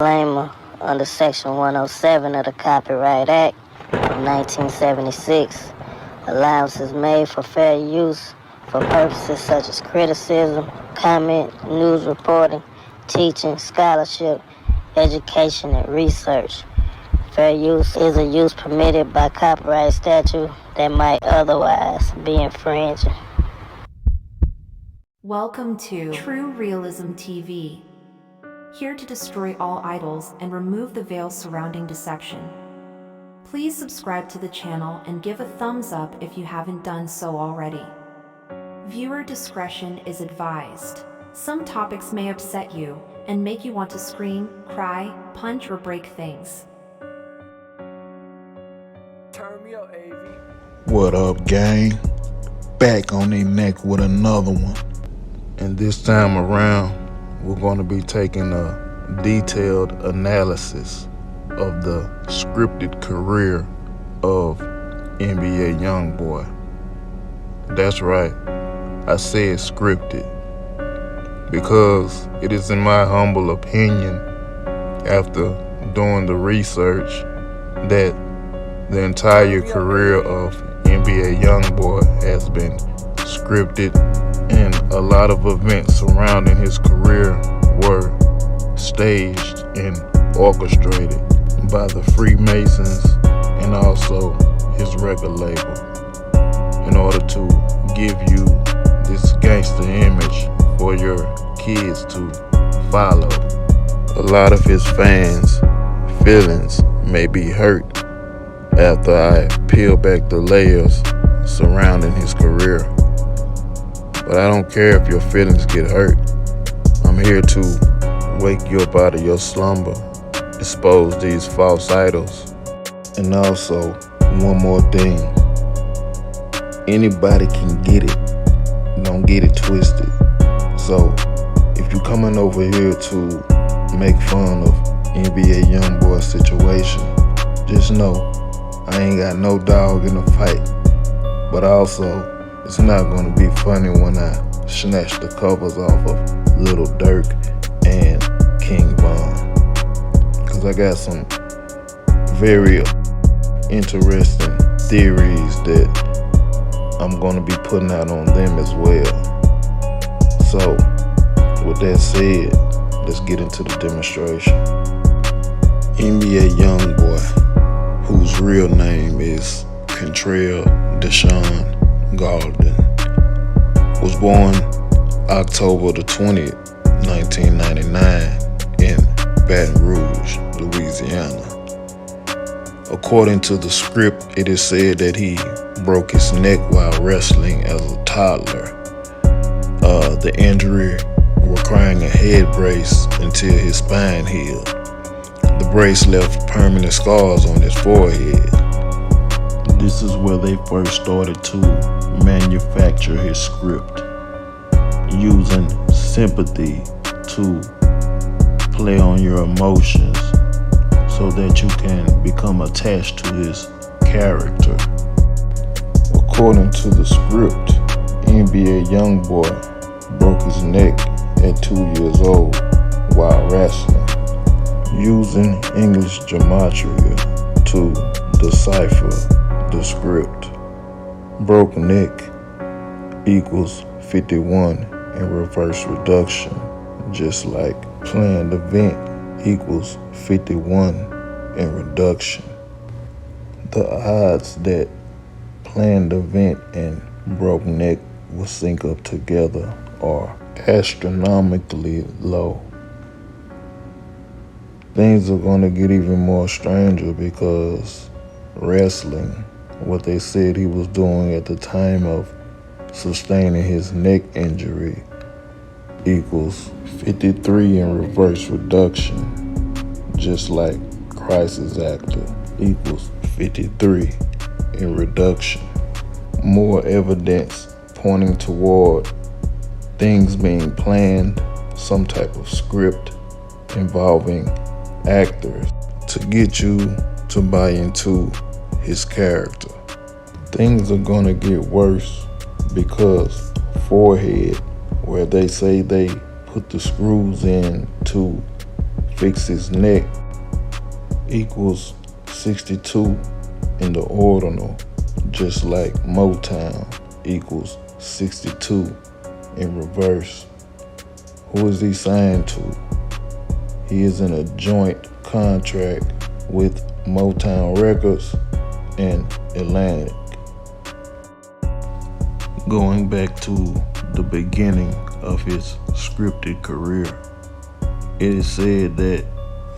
Disclaimer under Section 107 of the Copyright Act of 1976. Allowance is made for fair use for purposes such as criticism, comment, news reporting, teaching, scholarship, education, and research. Fair use is a use permitted by copyright statute that might otherwise be infringing. Welcome to True Realism TV. Here to destroy all idols and remove the veil surrounding deception. Please subscribe to the channel and give a thumbs up if you haven't done so already. Viewer discretion is advised. Some topics may upset you and make you want to scream, cry, punch, or break things. Turn me up, AV. What up, gang? Back on their neck with another one. And this time around, we're going to be taking a detailed analysis of the scripted career of NBA Youngboy. That's right, I said scripted, because it is in my humble opinion, after doing the research, that the entire career of NBA Youngboy has been scripted, and a lot of events surrounding his career were staged and orchestrated by the Freemasons and also his record label in order to give you this gangster image for your kids to follow. A lot of his fans' feelings may be hurt after I peel back the layers surrounding his career. But I don't care if your feelings get hurt. I'm here to wake you up out of your slumber, expose these false idols. And also, one more thing. Anybody can get it. Don't get it twisted. So, if you're coming over here to make fun of NBA Youngboy's situation, just know I ain't got no dog in the fight. But also, it's not gonna be funny when I snatch the covers off of Lil Durk and King Von, cause I got some very interesting theories that I'm gonna be putting out on them as well. So, with that said, let's get into the demonstration. NBA Youngboy, whose real name is Kentrell Deshaun Gaulden, was born October the 20th, 1999 in Baton Rouge, Louisiana. According to the script, it is said that he broke his neck while wrestling as a toddler. The injury requiring a head brace until his spine healed. The brace left permanent scars on his forehead. This is where they first started to manufacture his script, using sympathy to play on your emotions so that you can become attached to his character. According to the script, NBA Youngboy broke his neck at 2 years old while wrestling, using English Gematria to decipher the script. Broke neck equals 51 in reverse reduction, just like planned event equals 51 in reduction. The odds that planned event and broke neck will sync up together are astronomically low. Things are going to get even more stranger because wrestling, what they said he was doing at the time of sustaining his neck injury, equals 53 in reverse reduction, just like Crisis Actor equals 53 in reduction. More evidence pointing toward things being planned, some type of script involving actors to get you to buy into his character. Things are gonna get worse because forehead, where they say they put the screws in to fix his neck equals 62 in the ordinal, just like Motown equals 62 in reverse. Who is he signed to? He is in a joint contract with Motown Records and Atlantic. Going back to the beginning of his scripted career, it is said that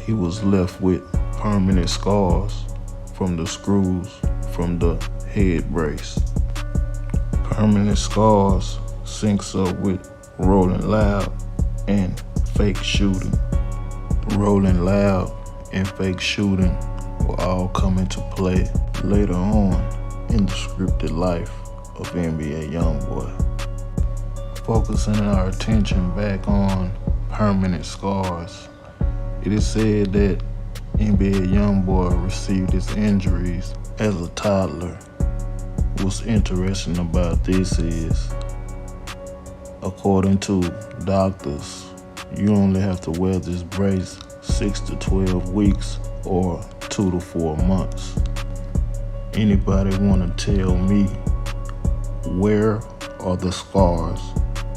he was left with permanent scars from the screws from the head brace. Permanent scars syncs up with Rolling Loud and Fake Shooting. Rolling Loud and Fake Shooting will all come into play later on in the scripted life of NBA Youngboy. Focusing our attention back on permanent scars, it is said that NBA Youngboy received his injuries as a toddler. What's interesting about this is, according to doctors, you only have to wear this brace 6 to 12 weeks or 2 to 4 months. Anybody want to tell me where are the scars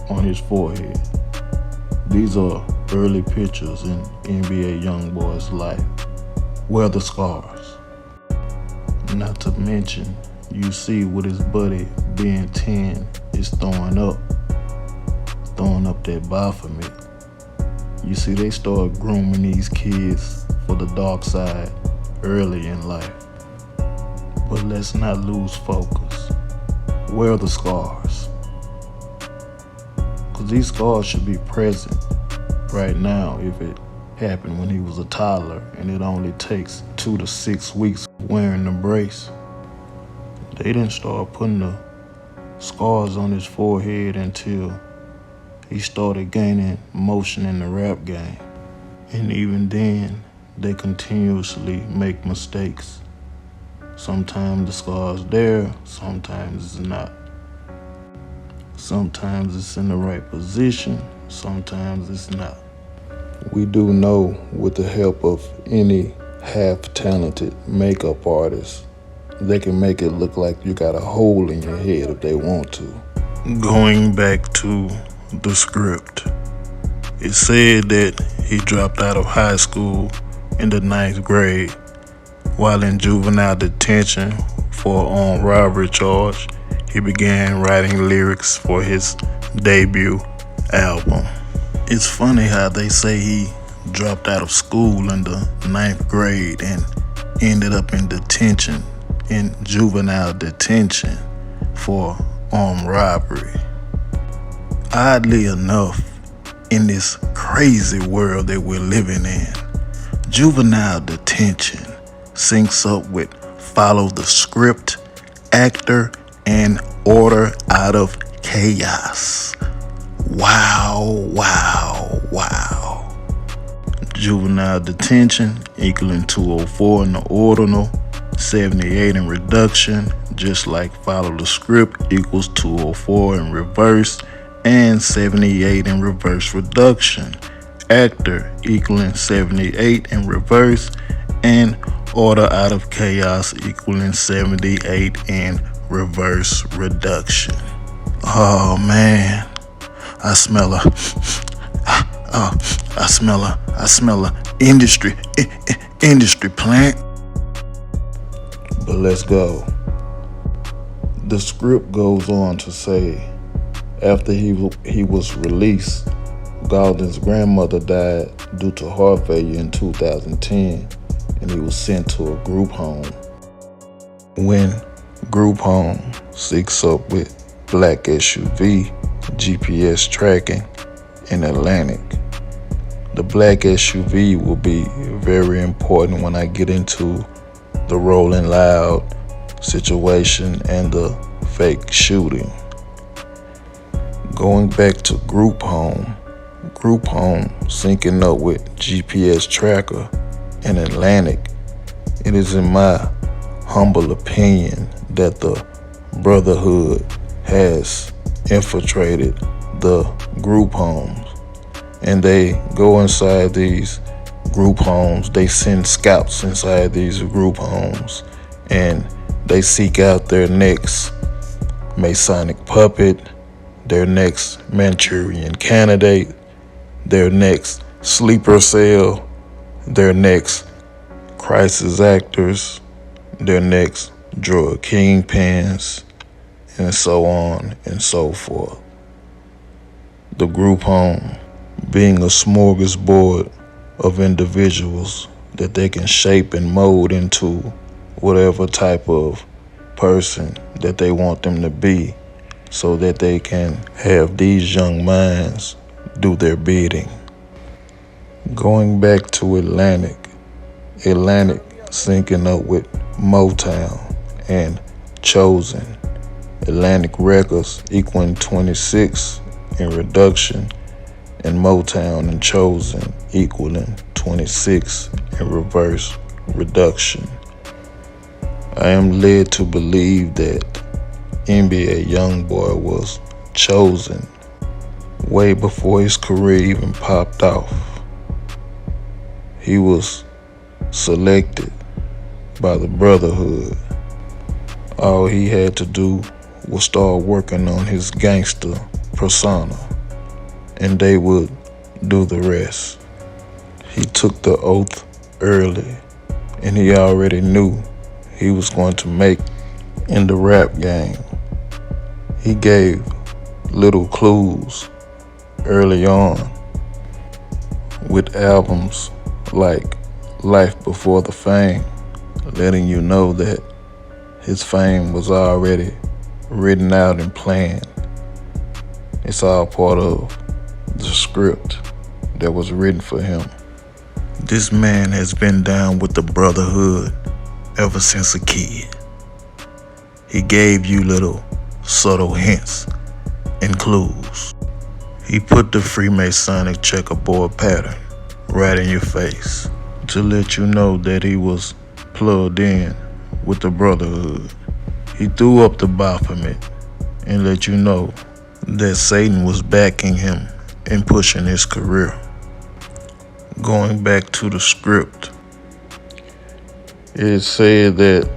on his forehead? These are early pictures in NBA Youngboy's life. Where are the scars? Not to mention, you see with his buddy being 10 is throwing up that Baphomet. You see, they start grooming these kids for the dark side early in life. But let's not lose focus. Where are the scars? Because these scars should be present right now if it happened when he was a toddler and it only takes 2 to 6 weeks wearing the brace. They didn't start putting the scars on his forehead until he started gaining motion in the rap game. And even then, they continuously make mistakes. Sometimes the scar's there, sometimes it's not. Sometimes it's in the right position, sometimes it's not. We do know, with the help of any half-talented makeup artist, they can make it look like you got a hole in your head if they want to. Going back to the script, it said that he dropped out of high school in the 9th grade while in juvenile detention for an armed robbery charge. He began writing lyrics for his debut album. It's funny how they say he dropped out of school in the 9th grade and ended up in detention, in juvenile detention for armed robbery. Oddly enough, in this crazy world that we're living in, juvenile detention syncs up with follow the script, actor, and order out of chaos. Wow, wow, wow. Juvenile detention equaling 204 in the ordinal, 78 in reduction, just like follow the script equals 204 in reverse, and 78 in reverse reduction. Actor equaling 78 in reverse, and order out of chaos equaling 78 in reverse reduction. Oh man, I smell a industry plant. But let's go. The script goes on to say, after he was released, Golden's grandmother died due to heart failure in 2010, and he was sent to a group home. When group home syncs up with black SUV, GPS tracking, and Atlantic. The black SUV will be very important when I get into the Rolling Loud situation and the fake shooting. Going back to group home syncing up with GPS tracker and Atlantic, it is in my humble opinion that the Brotherhood has infiltrated the group homes, and they go inside these group homes. They send scouts inside these group homes, and they seek out their next Masonic puppet, their next Manchurian candidate, their next sleeper cell, their next crisis actors, their next drug kingpins, and so on and so forth. The group home being a smorgasbord of individuals that they can shape and mold into whatever type of person that they want them to be, so that they can have these young minds do their bidding. Going back to Atlantic syncing up with Motown and Chosen. Atlantic Records equaling 26 in reduction, and Motown and Chosen equaling 26 in reverse reduction. I am led to believe that NBA Youngboy was chosen way before his career even popped off. He was selected by the Brotherhood. All he had to do was start working on his gangster persona, and they would do the rest. He took the oath early, and he already knew he was going to make in the rap game. He gave little clues early on with albums like Life Before the Fame, letting you know that his fame was already written out and planned. It's all part of the script that was written for him. This man has been down with the Brotherhood ever since a kid. He gave you little subtle hints and clues. He put the Freemasonic checkerboard pattern right in your face to let you know that he was plugged in with the Brotherhood. He threw up the Baphomet and let you know that Satan was backing him and pushing his career. Going back to the script, it said that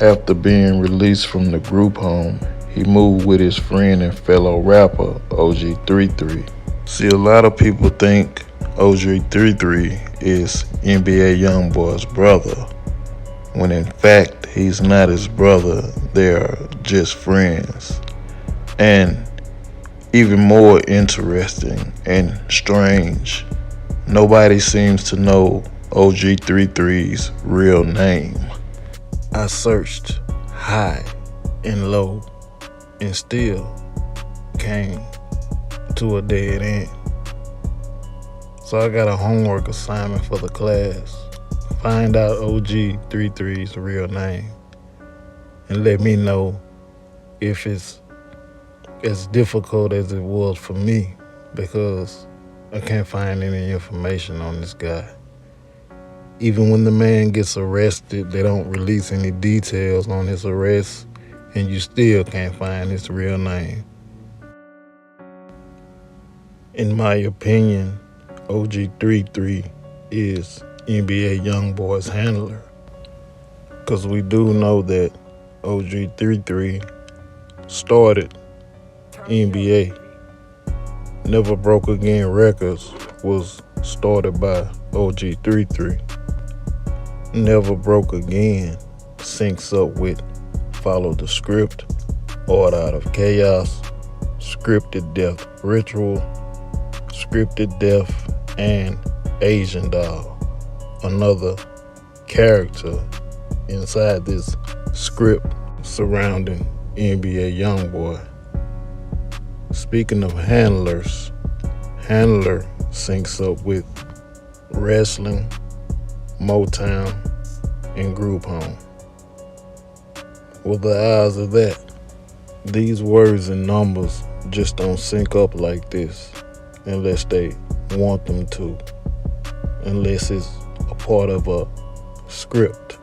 after being released from the group home, he moved with his friend and fellow rapper, OG33. See, a lot of people think OG33 is NBA Youngboy's brother, when in fact, he's not his brother. They are just friends. And even more interesting and strange, nobody seems to know OG33's real name. I searched high and low and still came to a dead end. So I got a homework assignment for the class. Find out OG33's real name and let me know if it's as difficult as it was for me, because I can't find any information on this guy. Even when the man gets arrested, they don't release any details on his arrest, and you still can't find his real name. In my opinion, OG33 is NBA Youngboy's handler, because we do know that OG33 started NBA. Never Broke Again Records was started by OG33. Never Broke Again syncs up with Follow the Script, Art Out of Chaos, Scripted Death Ritual, Scripted Death, and Asian Doll, another character inside this script surrounding NBA Youngboy. Speaking of handlers, Handler syncs up with wrestling, Motown, and group home. What the odds of that? These words and numbers just don't sync up like this unless they want them to, unless it's a part of a script.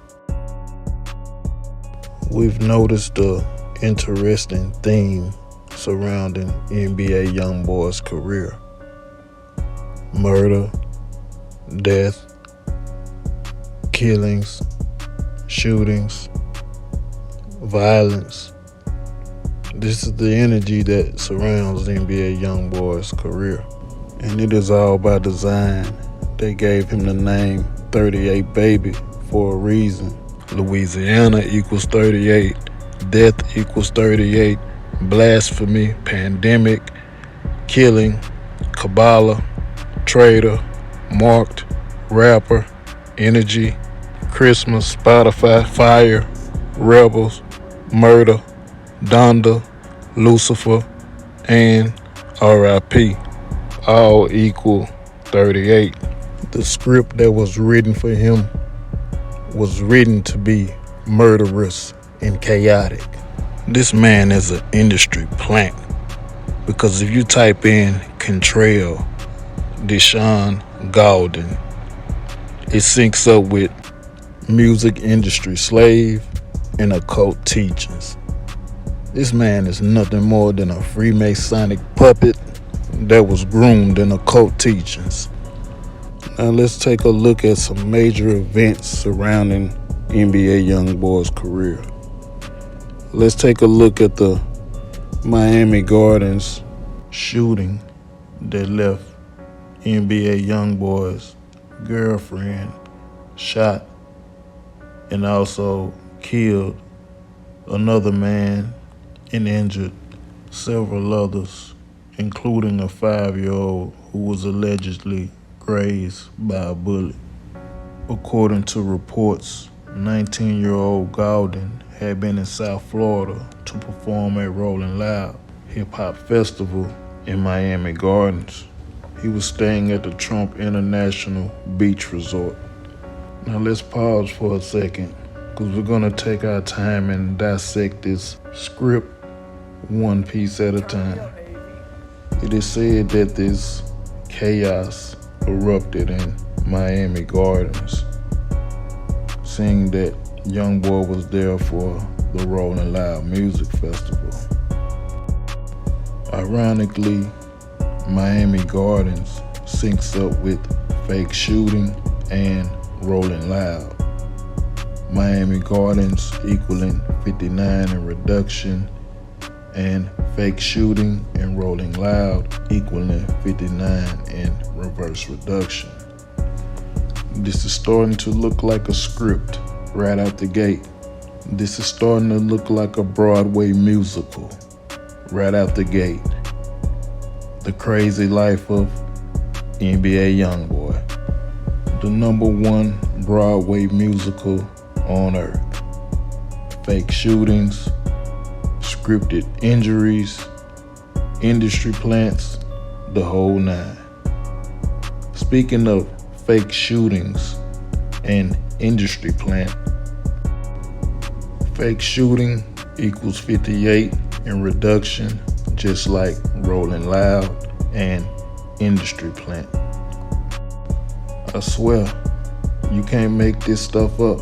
We've noticed the interesting theme surrounding NBA Youngboy's career. Murder, death, killings, shootings, violence. This is the energy that surrounds NBA Youngboy's career. And it is all by design. They gave him the name 38 Baby for a reason. Louisiana equals 38, death equals 38, blasphemy, pandemic, killing, Kabbalah, traitor, marked, rapper, energy, Christmas, Spotify, fire, rebels, murder, Donda, Lucifer, and RIP, all equal 38. The script that was written for him was written to be murderous and chaotic. This man is an industry plant, because if you type in Contrail, Deshaun Gaulden, it syncs up with music industry slave and occult teachings. This man is nothing more than a Freemasonic puppet that was groomed in occult teachings. Now let's take a look at some major events surrounding NBA Youngboy's career. Let's take a look at the Miami Gardens shooting that left NBA Youngboy's girlfriend shot and also killed another man and injured several others, including a 5-year-old who was allegedly grazed by a bullet. According to reports, 19-year-old Gaulden had been in South Florida to perform at Rolling Loud hip-hop festival in Miami Gardens. He was staying at the Trump International Beach Resort. Now let's pause for a second, because we're going to take our time and dissect this script one piece at a time. It is said that this chaos erupted in Miami Gardens, seeing that Youngboy was there for the Rolling Loud Music Festival. Ironically, Miami Gardens syncs up with fake shooting and Rolling Loud. Miami Gardens equaling 59 in reduction, and fake shooting and Rolling Loud equaling 59 in reverse reduction. This is starting to look like a script right out the gate. This is starting to look like a Broadway musical right out the gate. The Crazy Life of NBA Youngboy, the #1 Broadway musical on earth. Fake shootings, scripted injuries, industry plants, the whole nine. Speaking of fake shootings and industry plant, fake shooting equals 58 in reduction, just like Rolling Loud and industry plant. I swear, you can't make this stuff up.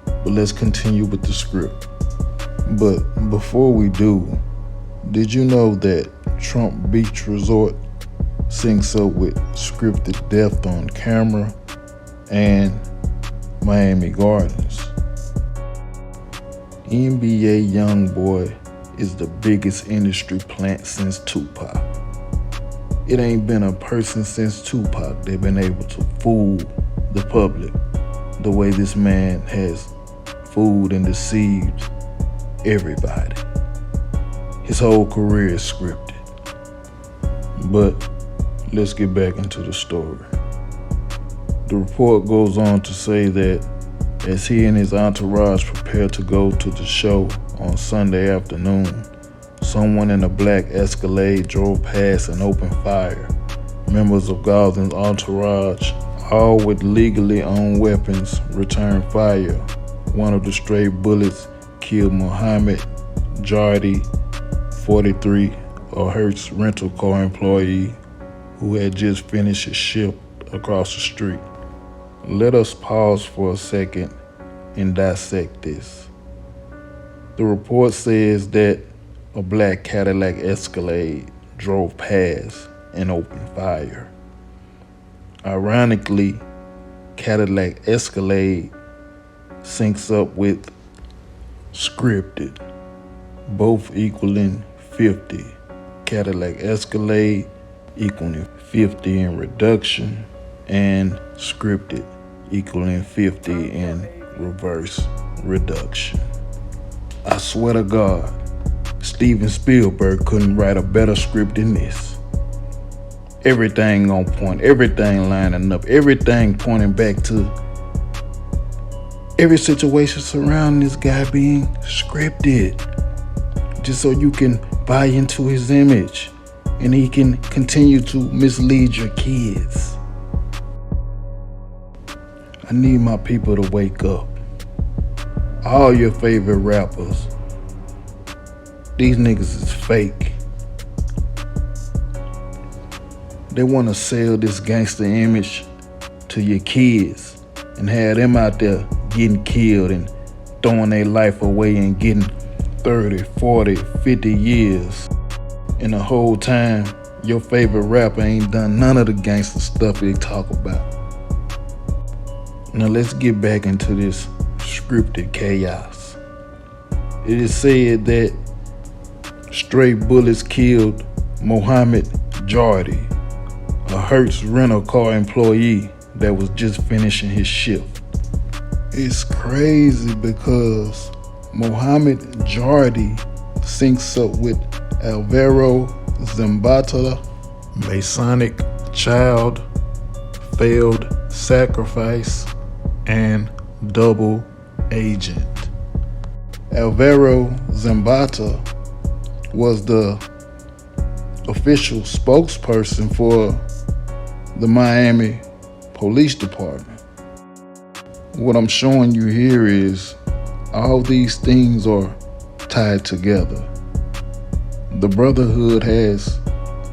But let's continue with the script. But before we do, did you know that Trump Beach Resort syncs up with scripted death on camera and Miami Gardens? NBA Youngboy is the biggest industry plant since Tupac. It ain't been a person since Tupac that been able to fool the public the way this man has fooled and deceived everybody. His whole career is scripted. But let's get back into the story. The report goes on to say that as he and his entourage prepared to go to the show on Sunday afternoon, someone in a black Escalade drove past and opened fire. Members of Gaulden's entourage, all with legally owned weapons, returned fire. One of the stray bullets killed Muhammad Jardi, 43, a Hertz rental car employee who had just finished his shift across the street. Let us pause for a second and dissect this. The report says that a black Cadillac Escalade drove past and opened fire. Ironically, Cadillac Escalade syncs up with scripted, both equaling 50. Cadillac Escalade equaling 50 in reduction, and scripted equaling 50 in reverse reduction. I swear to God, Steven Spielberg couldn't write a better script than this. Everything on point, everything lining up, everything pointing back to every situation surrounding this guy being scripted, just so you can buy into his image and he can continue to mislead your kids. I need my people to wake up. All your favorite rappers, these niggas is fake. They want to sell this gangster image to your kids and have them out there getting killed and throwing their life away and getting 30, 40, 50 years. And the whole time, your favorite rapper ain't done none of the gangster stuff they talk about. Now let's get back into this scripted chaos. It is said that stray bullets killed Mohammed Jardy, a Hertz rental car employee that was just finishing his shift. It's crazy because Mohammed Jardy syncs up with Alvaro Zambata, Masonic Child, Failed Sacrifice, and Double Agent. Alvaro Zambata was the official spokesperson for the Miami Police Department. What I'm showing you here is all these things are tied together. The Brotherhood has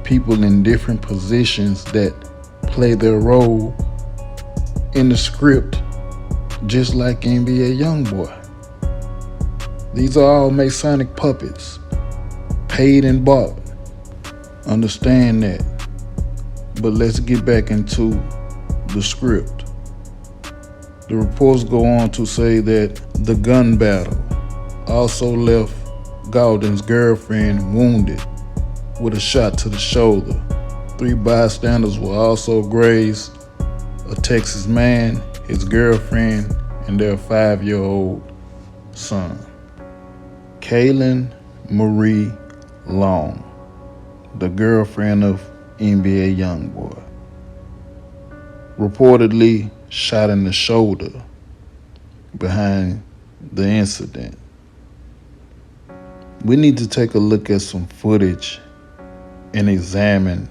people in different positions that play their role in the script, just like NBA Youngboy. These are all Masonic puppets, paid and bought. Understand that. But let's get back into the script. The reports go on to say that the gun battle also left Gaulden's girlfriend wounded with a shot to the shoulder. 3 bystanders were also grazed: a Texas man, his girlfriend, and their 5-year-old son. Kaylin Marie Long, the girlfriend of NBA Youngboy, reportedly shot in the shoulder behind the incident. We need to take a look at some footage and examine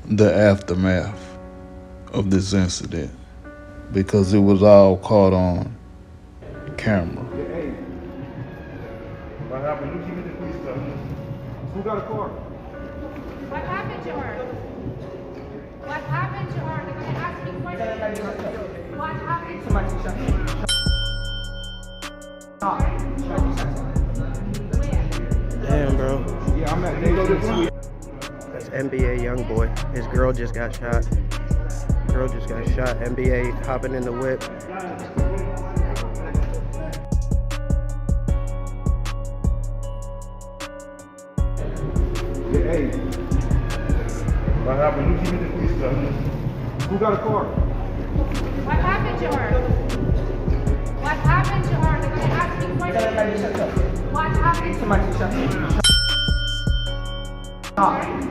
the aftermath of this incident, because it was all caught on camera. Hey, what happened? Who keeping the police stuff? Who got a car? What happened to her? What happened to her? They're gonna ask me questions. What happened to her? Damn, bro. Yeah, I'm at Dago. That's NBA Youngboy. His girl just got shot. NBA hopping in the whip. Yeah, hey. What happened? Who keeping the police stuff? Who got a car? What happened to her? What happened to her? They're gonna ask me questions. What happened to her?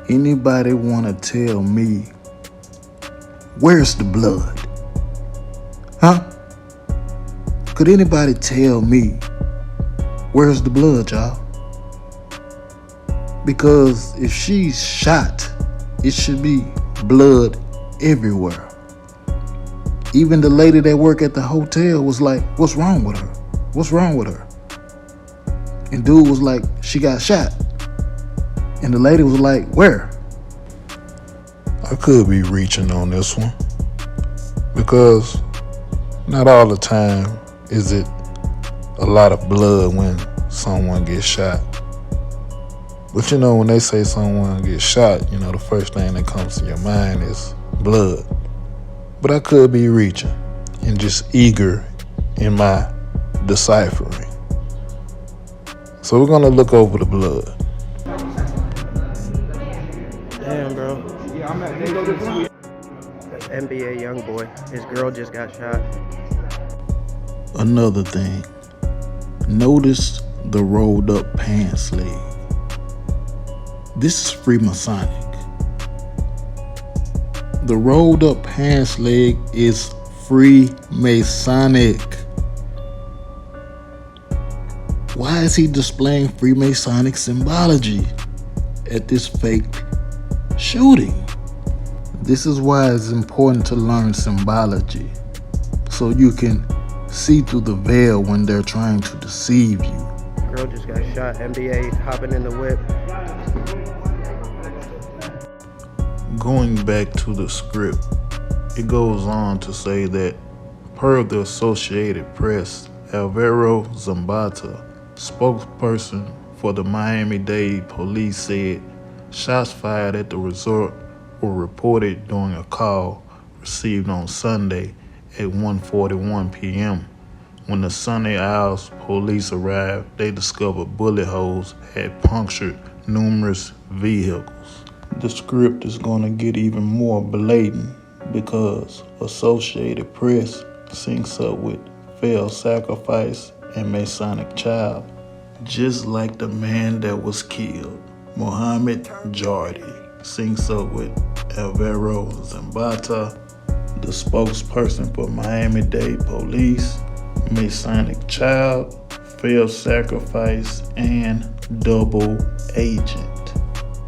Anybody want to tell me where's the blood? Huh? Could anybody tell me where's the blood, y'all? Because if she's shot, it should be blood everywhere. Even the lady that worked at the hotel was like, what's wrong with her? What's wrong with her? And dude was like, she got shot. And the lady was like, where? I could be reaching on this one, because not all the time is it a lot of blood when someone gets shot. But you know, when they say someone gets shot, you know, the first thing that comes to your mind is blood. but I could be reaching and just eager in my deciphering. So we're gonna look over the blood. Damn, bro. Yeah, I'm at Nation. That's NBA Youngboy. His girl just got shot. Another thing, notice the rolled up pants leg. This is Freemasonic. The rolled up pants leg is Freemasonic. Why is he displaying Freemasonic symbology at this fake shooting? This is why it's important to learn symbology, so you can see through the veil when they're trying to deceive you. Girl just got shot. NBA hopping in the whip. Going back to the script, it goes on to say that, per the Associated Press, Alvaro Zambata, spokesperson for the Miami-Dade police, said shots fired at the resort were reported during a call received on Sunday at 1:41 p.m. When the Sunny Isles police arrived, they discovered bullet holes had punctured numerous vehicles. The script is going to get even more blatant because Associated Press syncs up with failed sacrifice and Masonic child, just like the man that was killed. Mohammed Jardy syncs up with Alvaro Zambata, the spokesperson for Miami-Dade police, Masonic child, failed sacrifice, and double agent.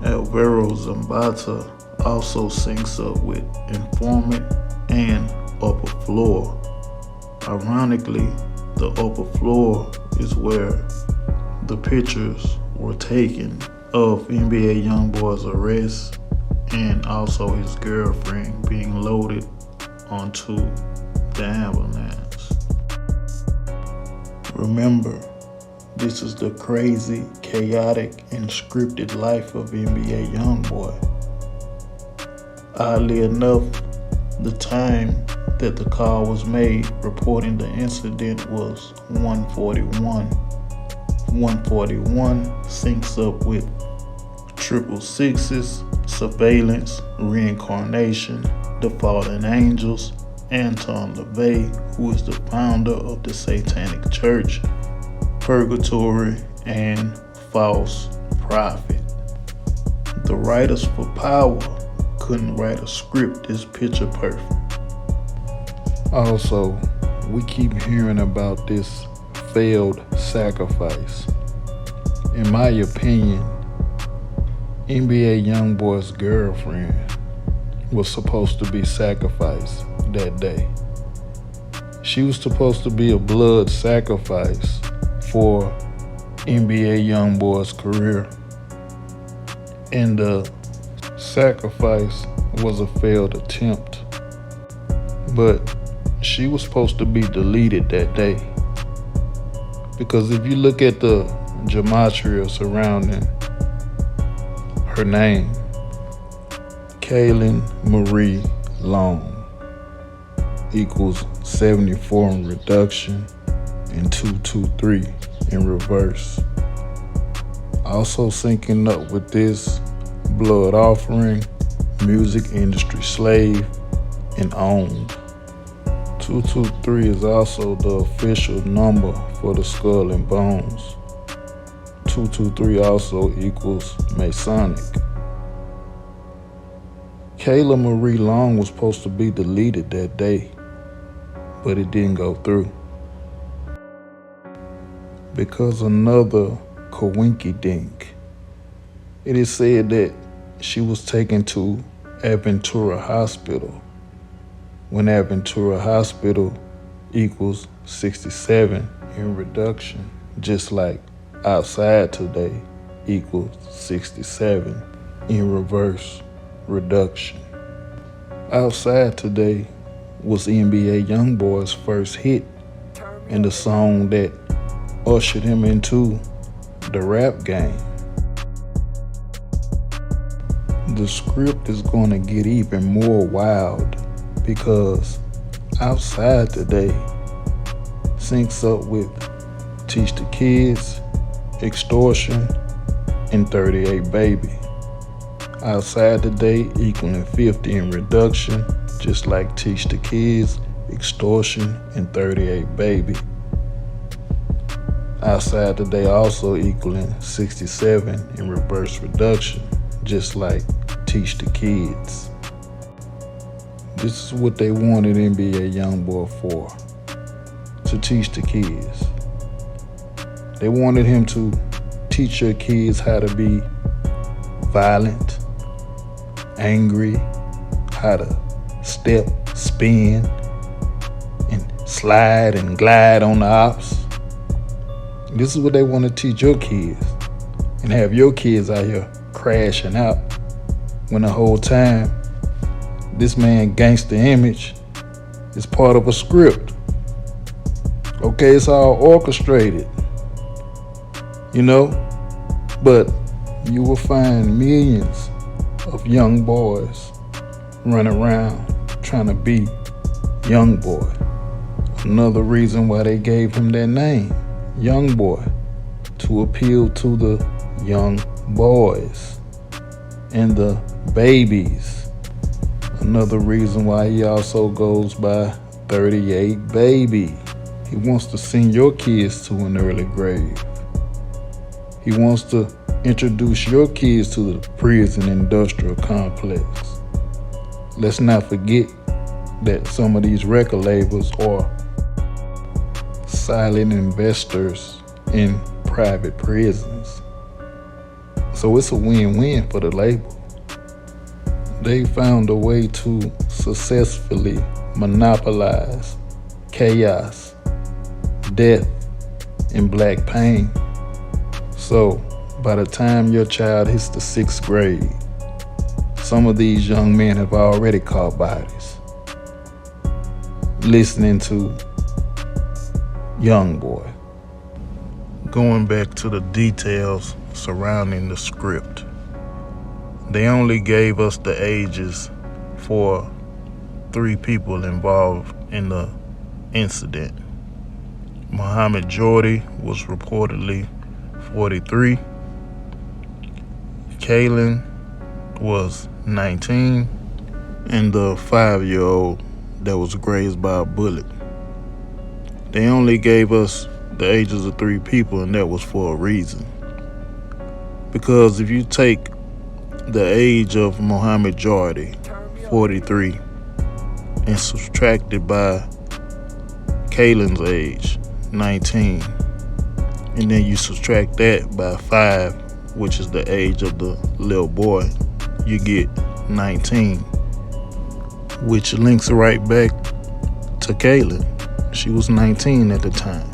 Alvaro Zambata also syncs up with informant and upper floor. Ironically, the upper floor is where the pictures were taken of NBA Youngboy's arrest and also his girlfriend being loaded onto the ambulance. Remember, this is the crazy, chaotic, and scripted life of NBA Youngboy. Oddly enough, the time that the call was made reporting the incident was 1:41. 1:41 syncs up with 666's surveillance, reincarnation, the fallen angels, Anton LaVey, who is the founder of the Satanic Church, Purgatory, and False Prophet. The writers for Power couldn't write a script this picture perfect. Also, we keep hearing about this failed sacrifice. In my opinion, NBA Youngboy's girlfriend was supposed to be sacrificed that day. She was supposed to be a blood sacrifice for NBA Youngboy's career. And the sacrifice was a failed attempt. But she was supposed to be deleted that day. Because if you look at the gematria surrounding her name, Kaylin Marie Long equals 74 in reduction and 223 in reverse. Also syncing up with this, blood offering, music industry slave, and owned. 223 is also the official number for the skull and bones. 223 also equals Masonic. Kayla Marie Long was supposed to be deleted that day, but it didn't go through. Because another coinky dink. It is said that she was taken to Aventura Hospital, when Aventura Hospital equals 67 in reduction, just like outside today equals 67 in reverse reduction. Outside today was NBA Youngboy's first hit and the song that ushered him into the rap game. The script is going to get even more wild because Outside Today syncs up with Teach the Kids, Extortion, and 38 Baby. Outside Today equaling 50 in reduction, just like Teach the Kids, Extortion, and 38 Baby. Outside Today also equaling 67 in reverse reduction, just like Teach the Kids. This is what they wanted NBA Youngboy for, to teach the kids. They wanted him to teach your kids how to be violent, angry, how to step, spin, and slide and glide on the ops. This is what they want to teach your kids, and have your kids out here crashing out when the whole time this man gangster image is part of a script. Okay, it's all orchestrated, but you will find millions of young boys running around trying to be Youngboy. Another reason why they gave him that name, Youngboy, to appeal to the young boys and the babies. Another reason why he also goes by 38 Baby. He wants to send your kids to an early grave. He wants to introduce your kids to the prison industrial complex. Let's not forget that some of these record labels are silent investors in private prisons. So it's a win-win for the label. They found a way to successfully monopolize chaos, death, and black pain. So by the time your child hits the 6th grade, some of these young men have already caught bodies listening to Youngboy. Going back to the details surrounding the script, they only gave us the ages for 3 people involved in the incident. Muhammad Jordy was reportedly 43. Kaylin was 19. And the 5-year-old that was grazed by a bullet. They only gave us the ages of 3 people, and that was for a reason. Because if you take the age of Muhammad Jordy, 43, and subtract it by Kaylin's age, 19, and then you subtract that by 5, which is the age of the little boy, you get 19, which links right back to Kaylin. She was 19 at the time.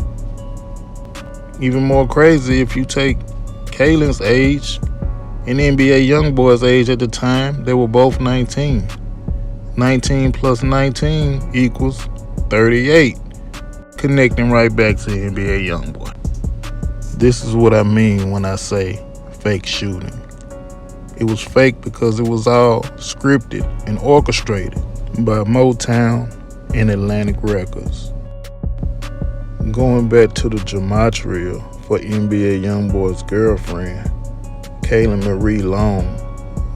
Even more crazy, if you take Kaylin's age and NBA Youngboy's age at the time, they were both 19. 19 plus 19 equals 38. Connecting right back to NBA Youngboy. This is what I mean when I say fake shooting. It was fake because it was all scripted and orchestrated by Motown and Atlantic Records. Going back to the Gematria for NBA Youngboy's girlfriend, Kaylin Marie Long,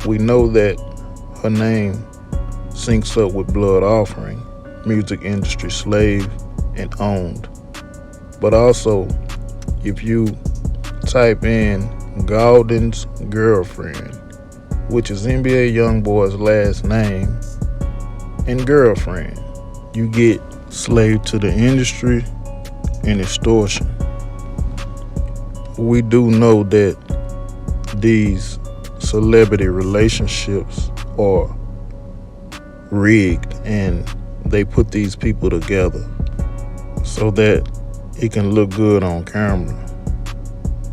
we know that her name syncs up with Blood Offering, music industry slave, and owned. But also, if you type in Golden's girlfriend, which is NBA Youngboy's last name, and girlfriend, you get slave to the industry and extortion. We do know that these celebrity relationships are rigged, and they put these people together so that it can look good on camera,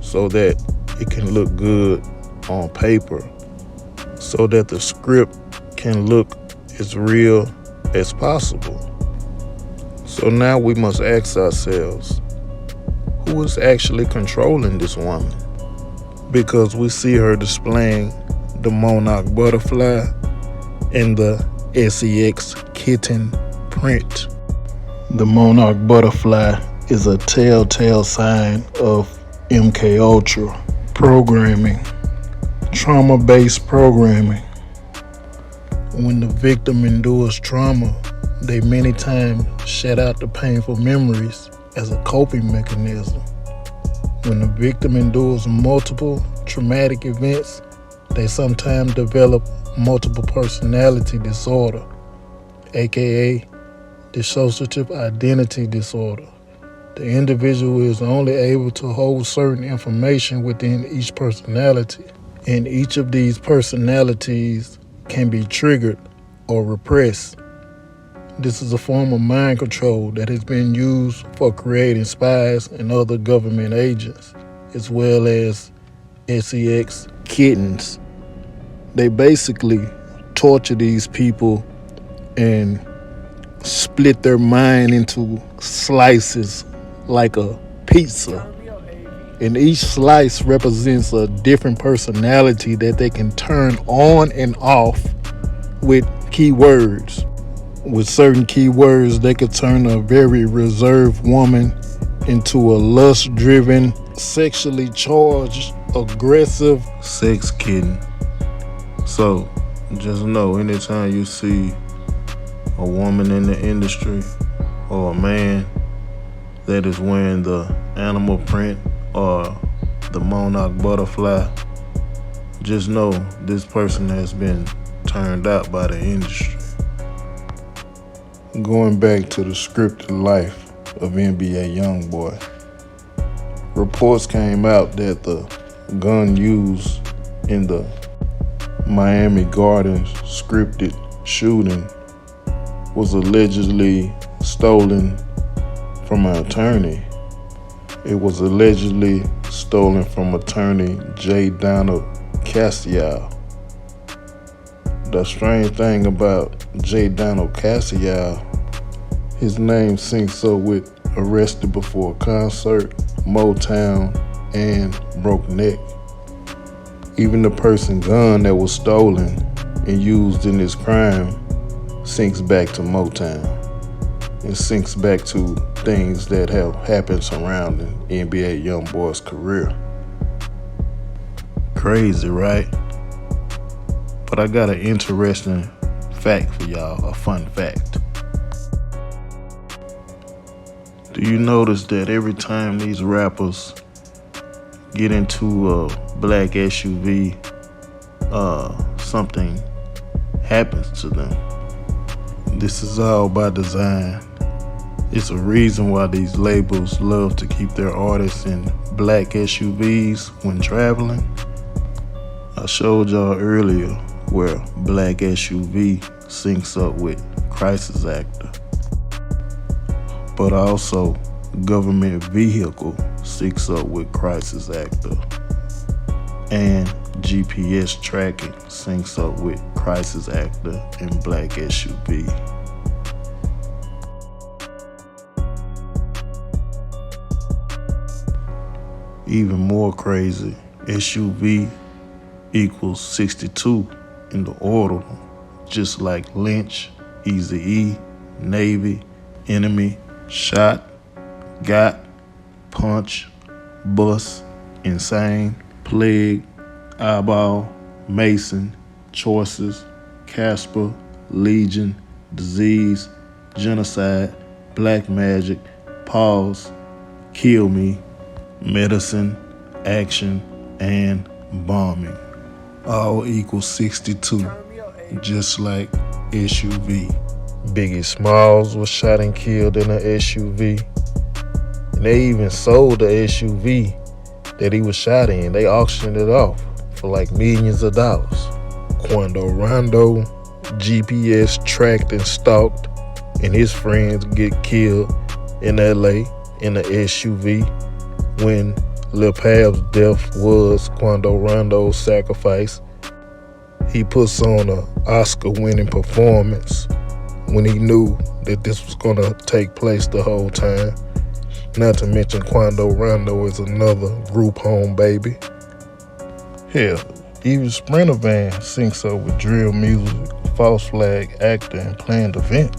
so that it can look good on paper, so that the script can look as real as possible. So now we must ask ourselves, who is actually controlling this woman? Because we see her displaying the monarch butterfly and the SEX kitten print. The monarch butterfly is a telltale sign of MK Ultra programming, trauma-based programming. When the victim endures trauma, they many times shut out the painful memories as a coping mechanism. When the victim endures multiple traumatic events, they sometimes develop multiple personality disorder, aka dissociative identity disorder. The individual is only able to hold certain information within each personality, and each of these personalities can be triggered or repressed. This is a form of mind control that has been used for creating spies and other government agents, as well as sex kittens. They basically torture these people and split their mind into slices like a pizza. And each slice represents a different personality that they can turn on and off with keywords. With certain keywords, they could turn a very reserved woman into a lust-driven, sexually charged, aggressive sex kitten. So, just know, anytime you see a woman in the industry or a man that is wearing the animal print or the monarch butterfly, just know this person has been turned out by the industry. Going back to the scripted life of NBA Youngboy, reports came out that the gun used in the Miami Gardens scripted shooting was allegedly stolen from an attorney. It was allegedly stolen from attorney J. Donald Cassiel. The strange thing about J. Donald Cassiel, his name syncs up with Arrested Before a Concert, Motown, and Broke Neck. Even the person's gun that was stolen and used in this crime syncs back to Motown. It syncs back to things that have happened surrounding NBA Youngboy's career. Crazy, right? But I got an interesting fact for y'all, a fun fact. Do you notice that every time these rappers get into a black SUV, something happens to them? This is all by design. It's a reason why these labels love to keep their artists in black SUVs when traveling. I showed y'all earlier where black SUV syncs up with crisis actor. But also government vehicle syncs up with crisis actor. And GPS tracking syncs up with crisis actor and black SUV. Even more crazy, SUV equals 62 in the order, just like Lynch, Eazy-E, Navy, Enemy, Shot, Got, Punch, Bus, Insane, Plague, Eyeball, Mason, Choices, Casper, Legion, Disease, Genocide, Black Magic, Pause, Kill Me, Medicine, Action, and Bombing. All equals 62, just like SUV. Biggie Smalls was shot and killed in an SUV. And they even sold the SUV that he was shot in. They auctioned it off for like millions of dollars. Quando Rondo, GPS tracked and stalked, and his friends get killed in LA in the SUV when Lil Pab's death was Quando Rondo's sacrifice. He puts on an Oscar-winning performance when he knew that this was gonna take place the whole time. Not to mention Quando Rondo is another group home baby. Hell, even Sprinter Van syncs up with drill music false flag actor and planned event.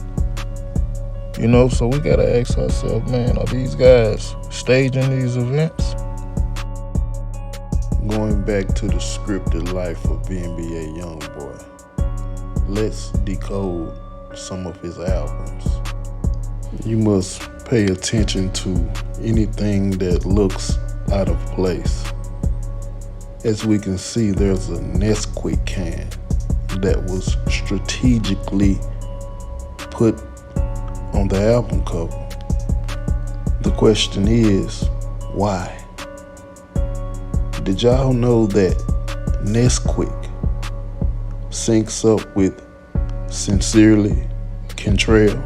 You know, so we gotta ask ourselves, man, are these guys staging these events? Going back to the scripted life of NBA Youngboy, let's decode some of his albums. You must pay attention to anything that looks out of place. As we can see, there's a Nesquik can that was strategically put on the album cover. The question is, why? Did y'all know that Nesquik syncs up with Sincerely Kentrell?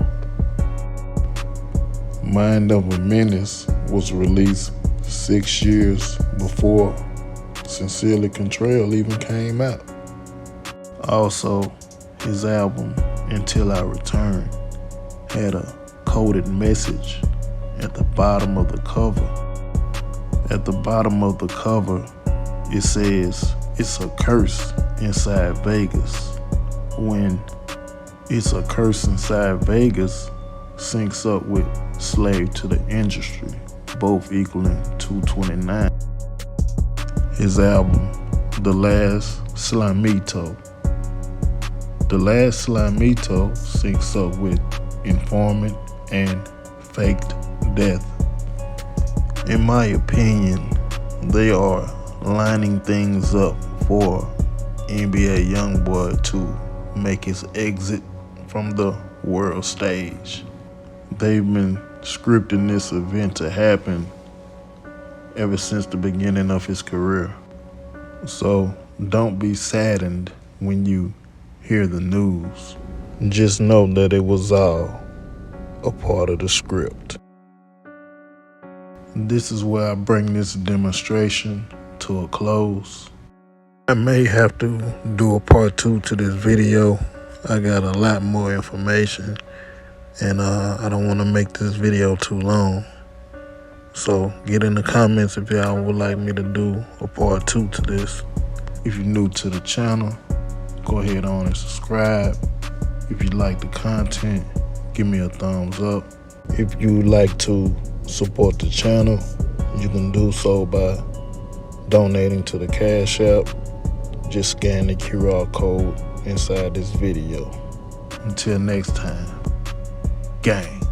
Mind of a Menace was released 6 years before Sincerely Kentrell even came out. Also, his album Until I Return had a coded message at the bottom of the cover. At the bottom of the cover, it says, "It's a curse inside Vegas." When "It's a curse inside Vegas" syncs up with Slave to the Industry, both equaling 229. His album, The Last Slimito. The Last Slimito syncs up with Informant and Faked Death. In my opinion, they are lining things up for NBA Youngboy to make his exit from the world stage. They've been scripting this event to happen ever since the beginning of his career. So don't be saddened when you hear the news. Just know that it was all a part of the script. This is where I bring this demonstration to a close. I may have to do a part 2 to this video. I got a lot more information, and I don't want to make this video too long. So get in the comments if y'all would like me to do a part 2 to this. If you're new to the channel, go ahead on and subscribe. If you like the content, give me a thumbs up. If you like to support the channel, you can do so by donating to the Cash App. Just scan the QR code inside this video. Until next time, gang.